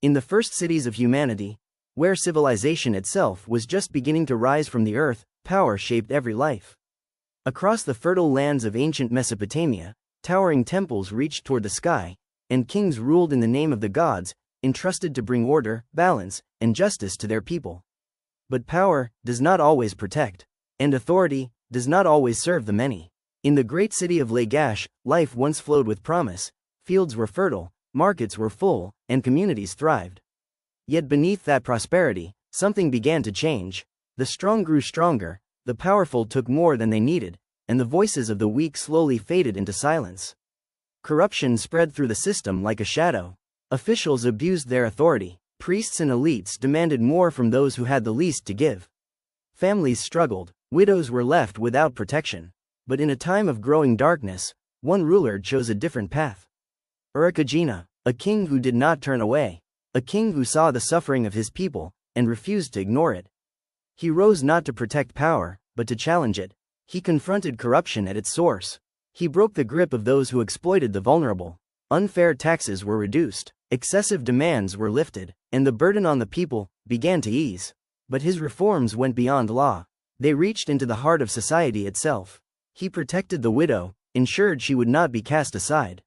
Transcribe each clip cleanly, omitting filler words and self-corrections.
In the first cities of humanity, where civilization itself was just beginning to rise from the earth, power shaped every life. Across the fertile lands of ancient Mesopotamia, towering temples reached toward the sky, and kings ruled in the name of the gods, entrusted to bring order, balance, and justice to their people. But power does not always protect, and authority does not always serve the many. In the great city of Lagash, life once flowed with promise, fields were fertile, markets were full, and communities thrived. Yet beneath that prosperity, something began to change. The strong grew stronger, the powerful took more than they needed, and the voices of the weak slowly faded into silence. Corruption spread through the system like a shadow. Officials abused their authority, priests and elites demanded more from those who had the least to give. Families struggled, widows were left without protection. But in a time of growing darkness, one ruler chose a different path. Urukagina, a king who did not turn away, a king who saw the suffering of his people, and refused to ignore it. He rose not to protect power, but to challenge it. He confronted corruption at its source. He broke the grip of those who exploited the vulnerable. Unfair taxes were reduced, excessive demands were lifted, and the burden on the people began to ease. But his reforms went beyond law. They reached into the heart of society itself. He protected the widow, ensured she would not be cast aside.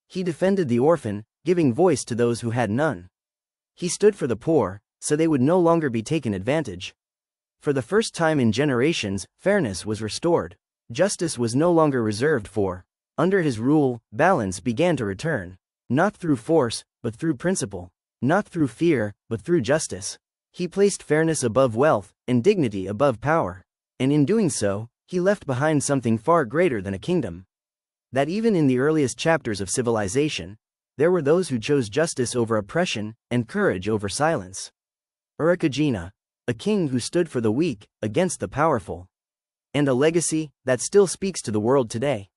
He defended the orphan, giving voice to those who had none. He stood for the poor, so they would no longer be taken advantage. For the first time in generations, fairness was restored. Justice was no longer reserved for. Under his rule, balance began to return. Not through force, but through principle. Not through fear, but through justice. He placed fairness above wealth, and dignity above power. And in doing so, he left behind something far greater than a kingdom. That even in the earliest chapters of civilization, there were those who chose justice over oppression, and courage over silence. Urukagina, a king who stood for the weak, against the powerful. And a legacy that still speaks to the world today.